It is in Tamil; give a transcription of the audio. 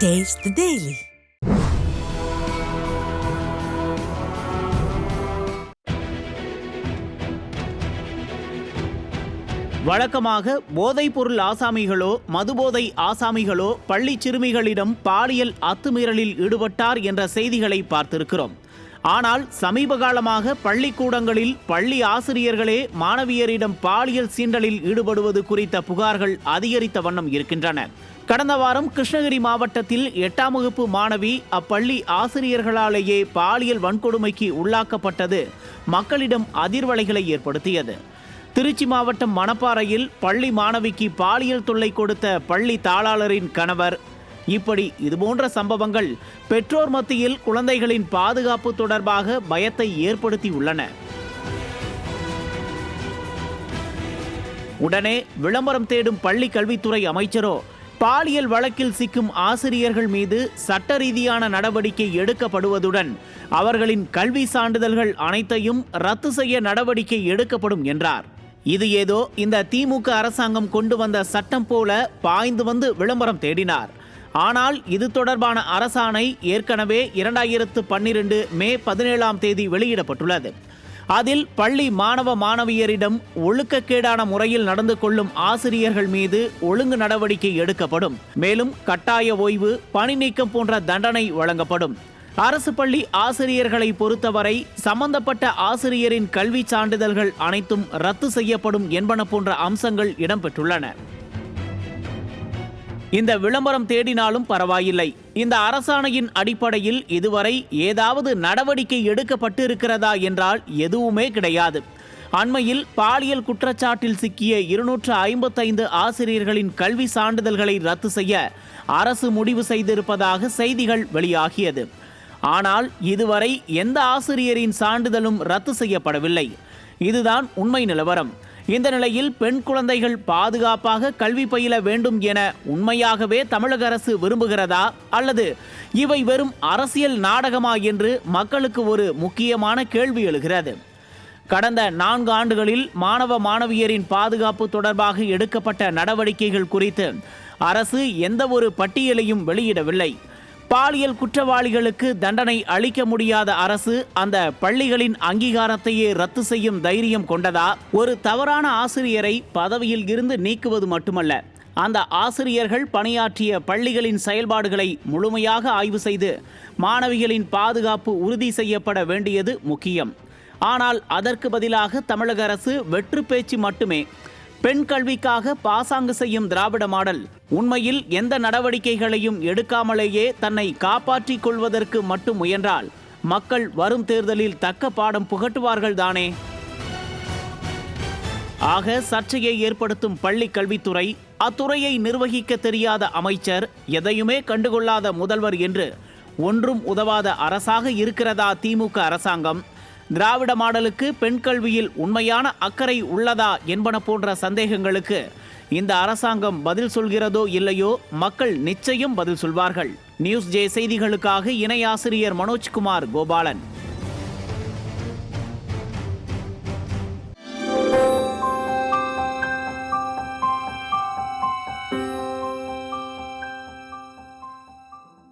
Taste the Daily. வழக்கமாக போதைப்பொருள் ஆசாமிகளோ மதுபோதை ஆசாமிகளோ பள்ளி சிறுமிகளிடம் பாலியல் அத்துமீறலில் ஈடுபட்டார் என்ற செய்திகளை பார்த்திருக்கிறோம். ஆனால் சமீப காலமாக பள்ளிக்கூடங்களில் பள்ளி ஆசிரியர்களே மாணவியரிடம் பாலியல் சீண்டலில் ஈடுபடுவது குறித்த புகார்கள் அதிகரித்த வண்ணம் இருக்கின்றன. கடந்த வாரம் கிருஷ்ணகிரி மாவட்டத்தில் 8ஆம் வகுப்பு மாணவி அப்பள்ளி ஆசிரியர்களாலேயே பாலியல் வன்கொடுமைக்கு உள்ளாக்கப்பட்டது மக்களிடம் அதிர்வலைகளை ஏற்படுத்தியது. திருச்சி மாவட்டம் மணப்பாறையில் பள்ளி மாணவிக்கு பாலியல் தொல்லை கொடுத்த பள்ளி தாளாளரின் கணவர். இப்படி இதுபோன்ற சம்பவங்கள் பெற்றோர் மத்தியில் குழந்தைகளின் பாதுகாப்பு தொடர்பாக பயத்தை ஏற்படுத்தியுள்ளன. உடனே விளம்பரம் தேடும் பள்ளி கல்வித்துறை அமைச்சரோ பாலியல் வழக்கில் சிக்கும் ஆசிரியர்கள் மீது சட்ட ரீதியான நடவடிக்கை எடுக்கப்படுவதுடன் அவர்களின் கல்வி சான்றிதழ்கள் அனைத்தையும் ரத்து செய்ய நடவடிக்கை எடுக்கப்படும் என்றார். இது ஏதோ இந்த திமுக அரசாங்கம் கொண்டு வந்த சட்டம் போல பாய்ந்து வந்து விளம்பரம் தேடினார். ஆனால் இது தொடர்பான அரசாணை ஏற்கனவே 2012 மே 17ஆம் தேதி வெளியிடப்பட்டுள்ளது. அதில் பள்ளி மாணவ மாணவியரிடம் ஒழுக்கக்கேடான முறையில் நடந்து கொள்ளும் ஆசிரியர்கள் மீது ஒழுங்கு நடவடிக்கை எடுக்கப்படும். மேலும் கட்டாய ஓய்வு, பணி நீக்கம் போன்ற தண்டனை வழங்கப்படும். அரசு பள்ளி ஆசிரியர்களை பொறுத்தவரை சம்பந்தப்பட்ட ஆசிரியரின் கல்வி சான்றிதழ்கள் அனைத்தும் ரத்து செய்யப்படும் என்பன போன்ற அம்சங்கள் இடம்பெற்றுள்ளன. இந்த விளம்பரம் தேடினாலும் பரவாயில்லை. இந்த அரசாணையின் அடிப்படையில் இதுவரை ஏதாவது நடவடிக்கை எடுக்கப்பட்டு இருக்கிறதா என்றால் எதுவுமே கிடையாது. அண்மையில் பாலியல் குற்றச்சாட்டில் சிக்கிய 255 ஆசிரியர்களின் கல்வி சான்றிதழ்களை ரத்து செய்ய அரசு முடிவு செய்திருப்பதாக செய்திகள் வெளியாகியது. ஆனால் இதுவரை எந்த ஆசிரியரின் சான்றிதழும் ரத்து செய்யப்படவில்லை. இதுதான் உண்மை நிலவரம். இந்த நிலையில் பெண் குழந்தைகள் பாதுகாப்பாக கல்வி பயில வேண்டும் என உண்மையாகவே தமிழக அரசு விரும்புகிறதா, அல்லது இவை வெறும் அரசியல் நாடகமா என்று மக்களுக்கு ஒரு முக்கியமான கேள்வி எழுகிறது. கடந்த 4 ஆண்டுகளில் மாணவ மாணவியரின் பாதுகாப்பு தொடர்பாக எடுக்கப்பட்ட நடவடிக்கைகள் குறித்து அரசு எந்த ஒரு பட்டியலையும் வெளியிடவில்லை. பாலியல் குற்றவாளிகளுக்கு தண்டனை அளிக்க முடியாத அரசு அந்த பள்ளிகளின் அங்கீகாரத்தையே ரத்து செய்யும் தைரியம் கொண்டதா? ஒரு தவறான ஆசிரியரை பதவியில் இருந்து நீக்குவது மட்டுமல்ல, அந்த ஆசிரியர்கள் பணியாற்றிய பள்ளிகளின் செயல்பாடுகளை முழுமையாக ஆய்வு செய்து மாணவிகளின் பாதுகாப்பு உறுதி செய்யப்பட வேண்டியது முக்கியம். ஆனால் அதற்கு பதிலாக தமிழக அரசு வெற்று பேச்சு மட்டுமே. பெண் கல்விக்காக பாசாங்கு செய்யும் திராவிட மாடல் உண்மையில் எந்த நடவடிக்கைகளையும் எடுக்காமலேயே தன்னை காப்பாற்றிக் கொள்வதற்கு மட்டும் முயன்றால் மக்கள் வரும் தேர்தலில் தக்க பாடம் புகட்டுவார்கள் தானே. ஆக சர்ச்சையை ஏற்படுத்தும் பள்ளி கல்வித்துறை, அத்துறையை நிர்வகிக்க தெரியாத அமைச்சர், எதையுமே கண்டுகொள்ளாத முதல்வர் என்று ஒன்றும் உதவாத அரசாக இருக்கிறதா திமுக அரசாங்கம்? திராவிட மாடலுக்கு பெண் கல்வியில் உண்மையான அக்கறை உள்ளதா என்பன போன்ற சந்தேகங்களுக்கு இந்த அரசாங்கம் பதில் சொல்கிறதோ இல்லையோ, மக்கள் நிச்சயம் பதில் சொல்வார்கள். நியூஸ் ஜே செய்திகளுக்காக இணை ஆசிரியர் மனோஜ்குமார் கோபாலன்.